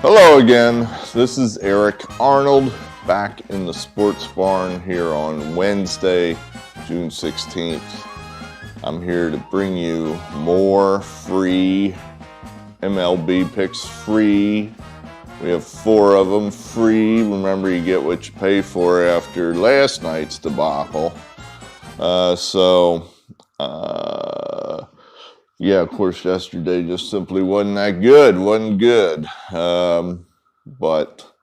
Hello again, this is Eric Arnold back in the sports barn here on Wednesday, June 16th. I'm here to bring you more free MLB picks free. We have 4 of them free. Remember, you get what you pay for after last night's debacle. Yeah, of course, yesterday just simply wasn't that good. But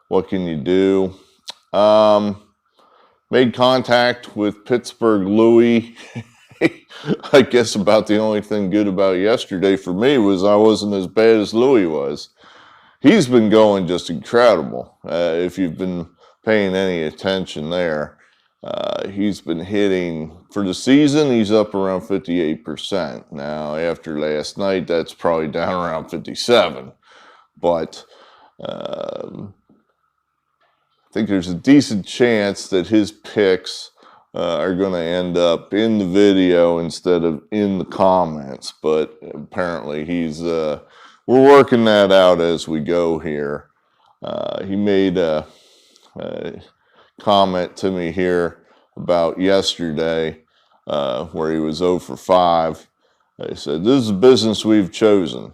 what can you do? Made contact with Pittsburgh Louie. I guess about the only thing good about yesterday for me was I wasn't as bad as Louie was. He's been going just incredible. If you've been paying any attention there. He's been hitting, for the season, he's up around 58%. Now, after last night, that's probably down around 57. But I think there's a decent chance that his picks are going to end up in the video instead of in the comments. But apparently we're working that out as we go here. He made a comment to me here about yesterday where he was 0 for 5. I said, this is a business we've chosen.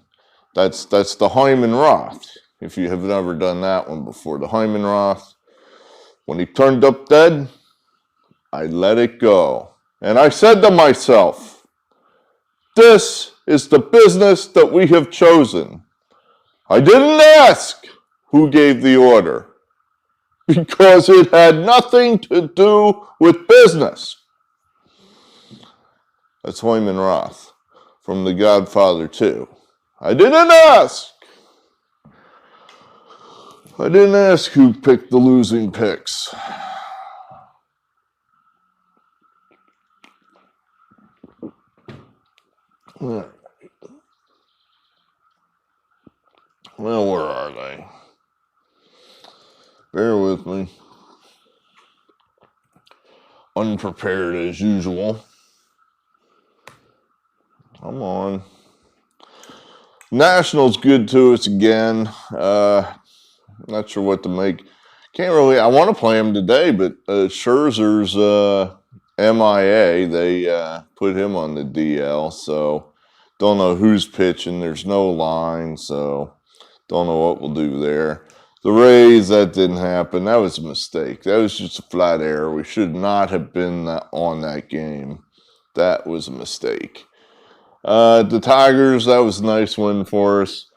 That's the Hyman Roth. If you have never done that one before, the Hyman Roth, when he turned up dead, I let it go. And I said to myself, this is the business that we have chosen. I didn't ask who gave the order, because it had nothing to do with business. That's Hyman Roth from The Godfather 2. I didn't ask. I didn't ask who picked the losing picks. Well, where are they? Bear with me. Unprepared as usual. Come on. Nationals good to us again. Not sure what to make. Can't really. I want to play him today, but Scherzer's MIA. They put him on the DL, so don't know who's pitching. There's no line, so don't know what we'll do there. The Rays, that didn't happen. That was a mistake. That was just a flat error. We should not have been on that game. That was a mistake. The Tigers, that was a nice win for us.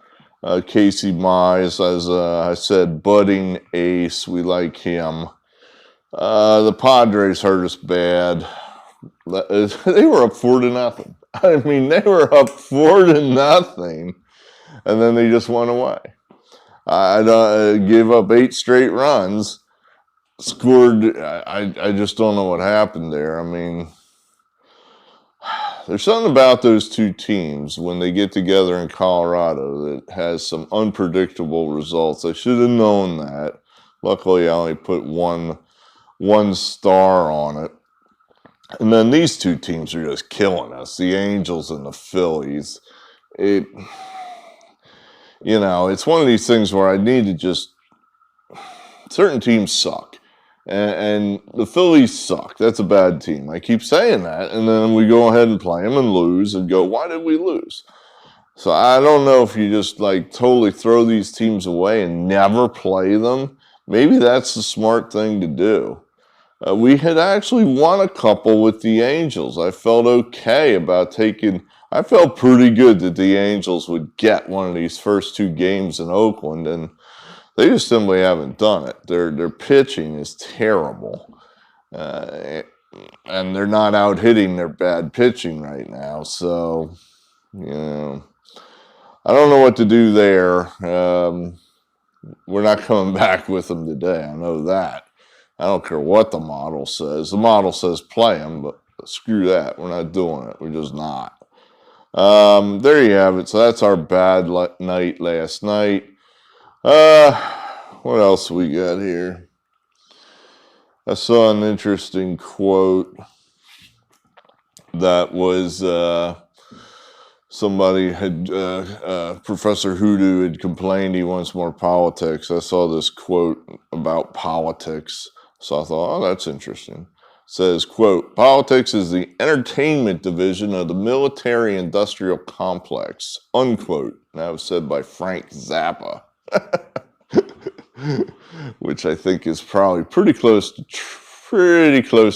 Casey Mize, as I said, budding ace. We like him. The Padres hurt us bad. They were up 4-0. I mean, they were up 4-0, and then they just went away. I gave up 8 straight runs, scored. I just don't know what happened there. I mean, there's something about those two teams when they get together in Colorado that has some unpredictable results. I should have known that. Luckily, I only put one star on it. And then these two teams are just killing us, the Angels and the Phillies. It's one of these things where I need to just... Certain teams suck. And the Phillies suck. That's a bad team. I keep saying that. And then we go ahead and play them and lose and go, why did we lose? So I don't know if you just totally throw these teams away and never play them. Maybe that's the smart thing to do. We had actually won a couple with the Angels. I felt okay about taking... I felt pretty good that the Angels would get one of these first 2 games in Oakland, and they just simply haven't done it. Their pitching is terrible, and they're not out hitting their bad pitching right now. So, I don't know what to do there. We're not coming back with them today. I know that. I don't care what the model says. The model says play them, but screw that. We're not doing it. We're just not. There you have it. So that's our bad night last night. What else we got here? I saw an interesting quote that was somebody had, Professor Hoodoo had complained he wants more politics. I saw this quote about politics, so I thought, oh, that's interesting. It says, quote, politics is the entertainment division of the military-industrial complex, unquote. And that was said by Frank Zappa, which I think is probably pretty close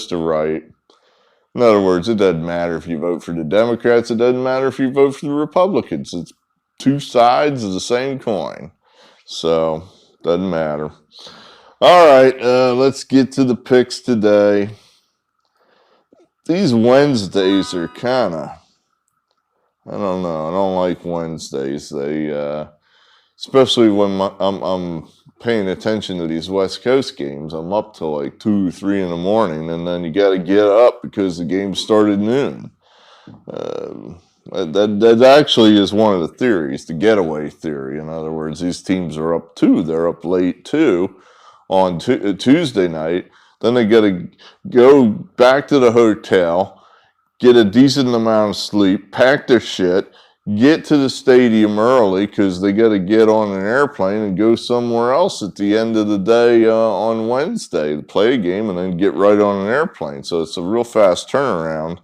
to right. In other words, it doesn't matter if you vote for the Democrats. It doesn't matter if you vote for the Republicans. It's two sides of the same coin. So, doesn't matter. All right, let's get to the picks today. These Wednesdays are kind of, I don't know. I don't like Wednesdays. They, especially when I'm paying attention to these West Coast games. I'm up till like 2, 3 in the morning, and then you got to get up because the game started noon. That actually is one of the theories, the getaway theory. In other words, these teams are up too. They're up late too on Tuesday night. Then they got to go back to the hotel, get a decent amount of sleep, pack their shit, get to the stadium early because they got to get on an airplane and go somewhere else at the end of the day on Wednesday to play a game and then get right on an airplane. So it's a real fast turnaround.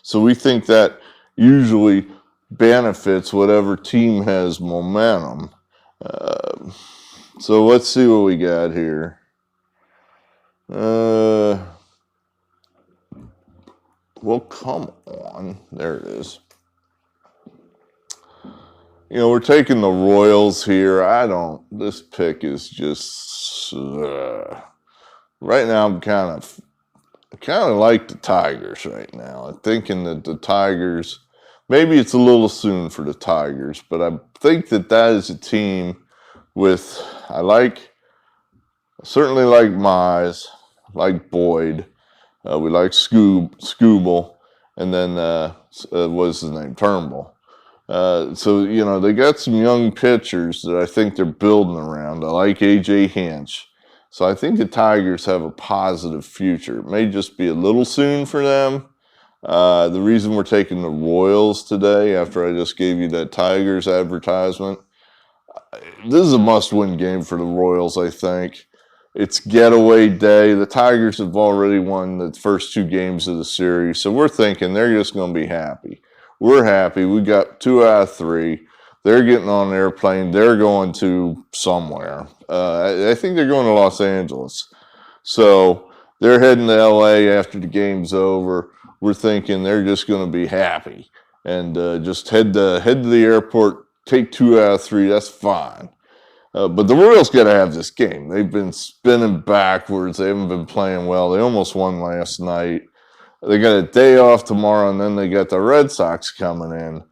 So we think that usually benefits whatever team has momentum. So let's see what we got here. Well, come on. There it is. You know, we're taking the Royals here. This pick is just, right now I'm kind of like the Tigers right now. I'm thinking that the Tigers, maybe it's a little soon for the Tigers, but I think that is a team with, certainly like Mize, like Boyd, we like Scooble, and then, what's his name, Turnbull. So, you know, they got some young pitchers that I think they're building around. I like A.J. Hinch. So I think the Tigers have a positive future. It may just be a little soon for them. The reason we're taking the Royals today, after I just gave you that Tigers advertisement, this is a must-win game for the Royals, I think. It's getaway day. The Tigers have already won the first 2 games of the series, so we're thinking they're just going to be happy. We're happy. We got 2 out of 3. They're getting on an airplane. They're going to somewhere. I think they're going to Los Angeles. So they're heading to L.A. after the game's over. We're thinking they're just going to be happy and just head to the airport, take 2 out of 3. That's fine. But the Royals got to have this game. They've been spinning backwards. They haven't been playing well. They almost won last night. They got a day off tomorrow, and then they got the Red Sox coming in.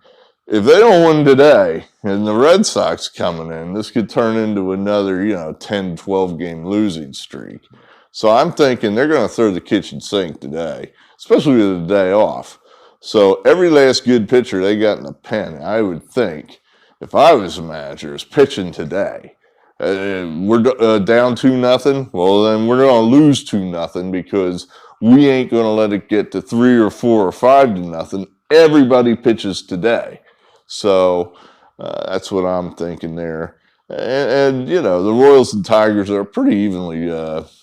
If they don't win today, and the Red Sox coming in, this could turn into another, 10, 12-game losing streak. So I'm thinking they're going to throw the kitchen sink today, especially with the day off. So every last good pitcher they got in the pen, I would think, if I was a manager, is pitching today. We're down 2-0. Well, then we're going to lose 2-0 because we ain't going to let it get to 3 or 4 or 5-0. Everybody pitches today. So that's what I'm thinking there. And the Royals and Tigers are a pretty evenly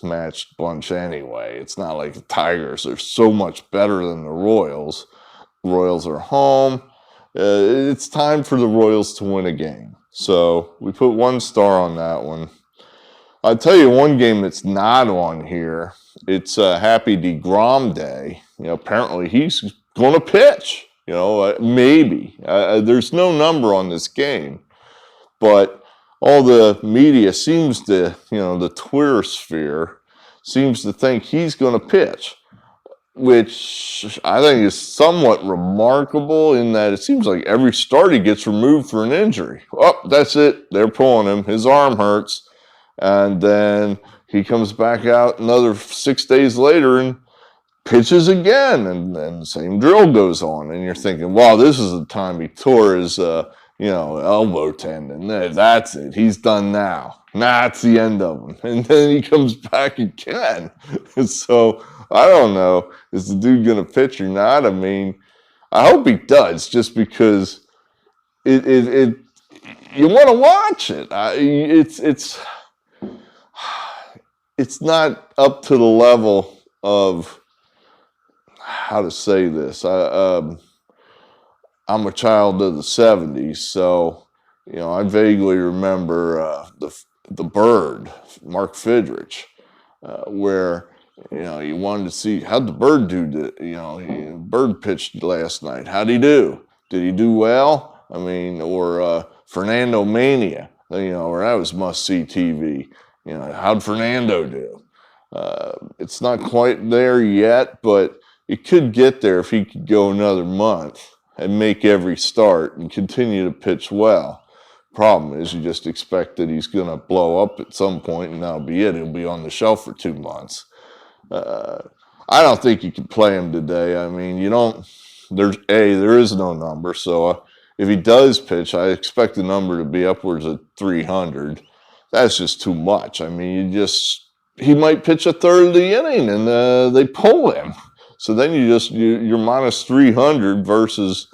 matched bunch anyway. It's not like the Tigers are so much better than the Royals. Royals are home. It's time for the Royals to win a game. So we put 1 star on that one. I'll tell you one game that's not on here. It's Happy DeGrom Day. Apparently he's going to pitch. Maybe. There's no number on this game. But all the media seems to, the Twitter sphere seems to think he's going to pitch, which I think is somewhat remarkable in that it seems like every start he gets removed for an injury. Oh, that's it. They're pulling him. His arm hurts. And then he comes back out another 6 days later and pitches again. And then the same drill goes on. And you're thinking, wow, this is the time he tore his, elbow tendon. That's it. He's done now. That's the end of him. And then he comes back again. So I don't know. Is the dude going to pitch or not? I mean, I hope he does just because it you want to watch it. It's not up to the level of, how to say this. I'm a child of the '70s, so I vaguely remember the Bird, Mark Fidrich, where you wanted to see how'd the Bird do. Bird pitched last night. How'd he do? Did he do well? I mean, or Fernando Mania, or that was must-see TV. How'd Fernando do? It's not quite there yet, but it could get there if he could go another month and make every start and continue to pitch well. Problem is, you just expect that he's going to blow up at some point, and that'll be it. He'll be on the shelf for 2 months. I don't think you can play him today. I mean, there is no number. So if he does pitch, I expect the number to be upwards of 300. That's just too much. I mean, he might pitch a third of the inning and they pull him. So then you're minus 300 versus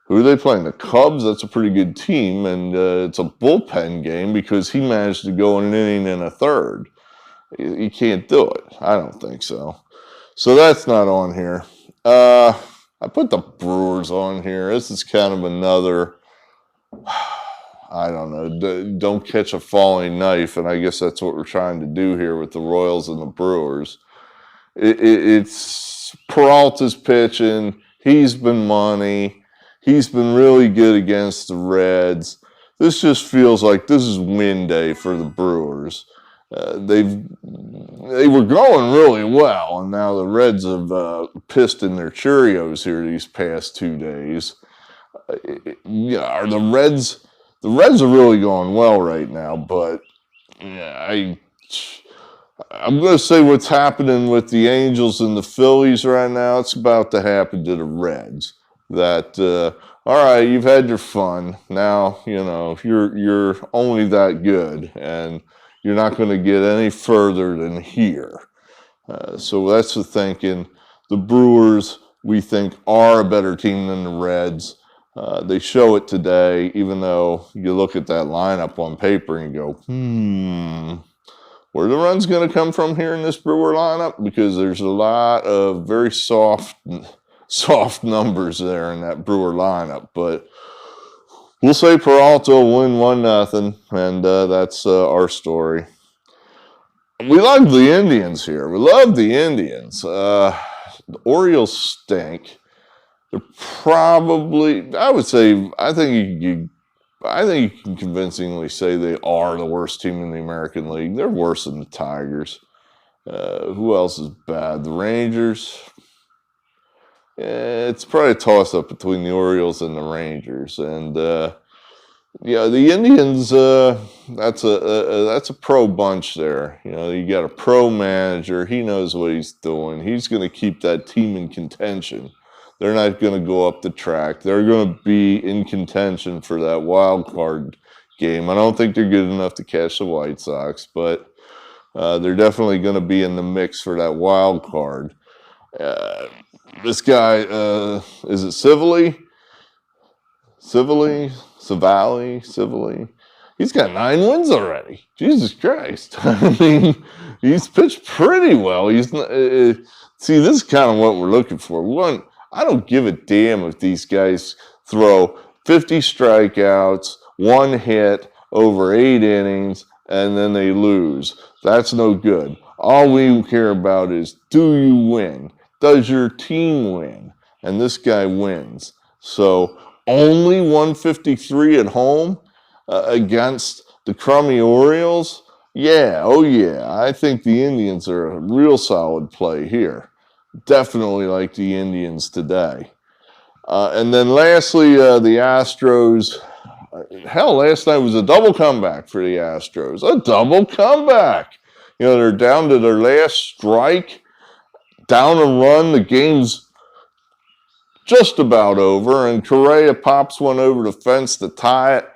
who are they playing? The Cubs. That's a pretty good team, and it's a bullpen game because he managed to go an inning and a third. You can't do it. I don't think so. So that's not on here. I put the Brewers on here. This is kind of another, I don't know, don't catch a falling knife, and I guess that's what we're trying to do here with the Royals and the Brewers. It's Peralta's pitching. He's been money. He's been really good against the Reds. This just feels like this is win day for the Brewers. They were going really well, and now the Reds have pissed in their Cheerios here these past 2 days. Are the Reds are really going well right now, but I'm going to say what's happening with the Angels and the Phillies right now, it's about to happen to the Reds. That, all right, you've had your fun. Now, you're only that good, and you're not going to get any further than here. So that's the thinking. The Brewers, we think, are a better team than the Reds. They show it today, even though you look at that lineup on paper and you go, where are the runs going to come from here in this Brewer lineup? Because there's a lot of very soft numbers there in that Brewer lineup. But we'll say Peralta will win 1-0, and that's our story. We love the Indians here. We love the Indians. The Orioles stink. They're probably, I think you can convincingly say they are the worst team in the American League. They're worse than the Tigers. Who else is bad? The Rangers. It's probably a toss-up between the Orioles and the Rangers. And, the Indians, that's a pro bunch there. You got a pro manager. He knows what he's doing. He's going to keep that team in contention. They're not going to go up the track. They're going to be in contention for that wild card game. I don't think they're good enough to catch the White Sox, but they're definitely going to be in the mix for that wild card. This guy, is it Civili? He's got 9 wins already. Jesus Christ. I mean, he's pitched pretty well. He's see, this is kind of what we're looking for. One, I don't give a damn if these guys throw 50 strikeouts, 1 hit over 8 innings, and then they lose. That's no good. All we care about is, do you win? Does your team win? And this guy wins. So only 153 at home against the crummy Orioles? Yeah, oh yeah. I think the Indians are a real solid play here. Definitely like the Indians today. And then lastly, the Astros. Hell, last night was a double comeback for the Astros. A double comeback. They're down to their last strike. Down a run. The game's just about over. And Correa pops one over the fence to tie it.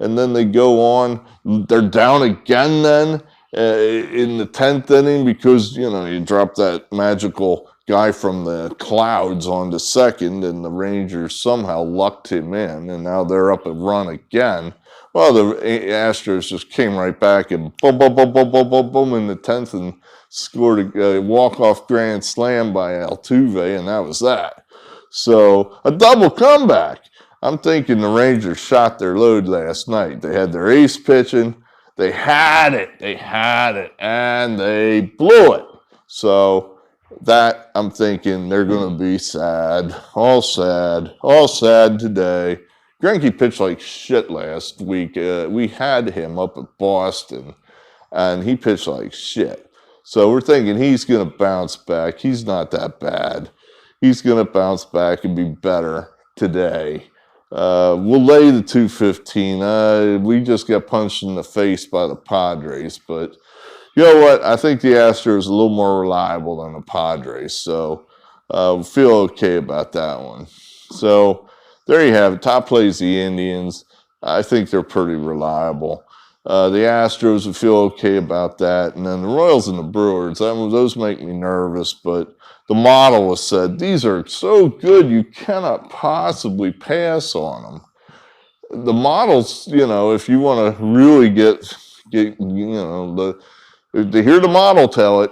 And then they go on. They're down again then in the 10th inning because, you drop that magical guy from the clouds on to second, and the Rangers somehow lucked him in, and now they're up a run again. Well, the Astros just came right back and boom, boom, boom, boom, boom, boom, boom in the 10th and scored a walk-off grand slam by Altuve, and that was that. So a double comeback. I'm thinking the Rangers shot their load last night. They had their ace pitching. They had it, and they blew it. So that, I'm thinking they're going to be sad, all sad today. Greinke pitched like shit last week. We had him up at Boston, and he pitched like shit. So we're thinking he's going to bounce back. He's not that bad. He's going to bounce back and be better today. We'll lay the 215. We just got punched in the face by the Padres, but you know what? I think the Astros are a little more reliable than the Padres, so feel okay about that one. So there you have it. Top plays the Indians. I think they're pretty reliable. The Astros would feel okay about that, and then the Royals and the Brewers. Those make me nervous, but the model was said, these are so good you cannot possibly pass on them. The models, if you want to really get to hear the model tell it,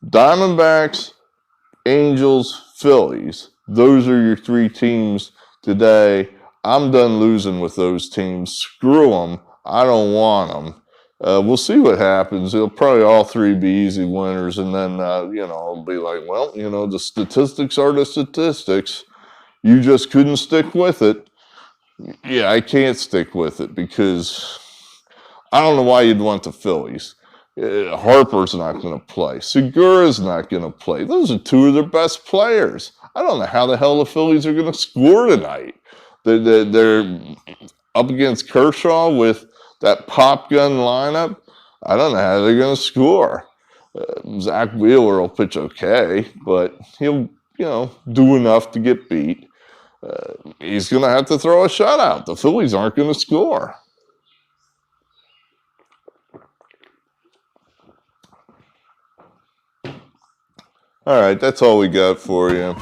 Diamondbacks, Angels, Phillies. Those are your three teams today. I'm done losing with those teams. Screw them. I don't want them. We'll see what happens. It'll probably all three be easy winners, and then, it'll be like, well, the statistics are the statistics. You just couldn't stick with it. Yeah, I can't stick with it because I don't know why you'd want the Phillies. Harper's not going to play. Segura's not going to play. Those are two of their best players. I don't know how the hell the Phillies are going to score tonight. They're up against Kershaw with that pop gun lineup. I don't know how they're going to score. Zach Wheeler will pitch okay, but he'll, do enough to get beat. He's going to have to throw a shutout. The Phillies aren't going to score. All right, that's all we got for you.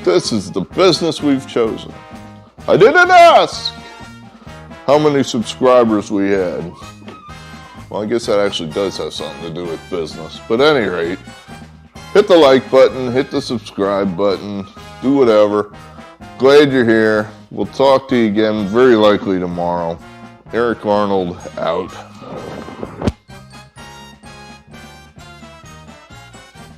This is the business we've chosen. I didn't ask how many subscribers we had. Well, I guess that actually does have something to do with business. But at any rate, hit the like button, hit the subscribe button, do whatever. Glad you're here. We'll talk to you again very likely tomorrow. Eric Arnold out.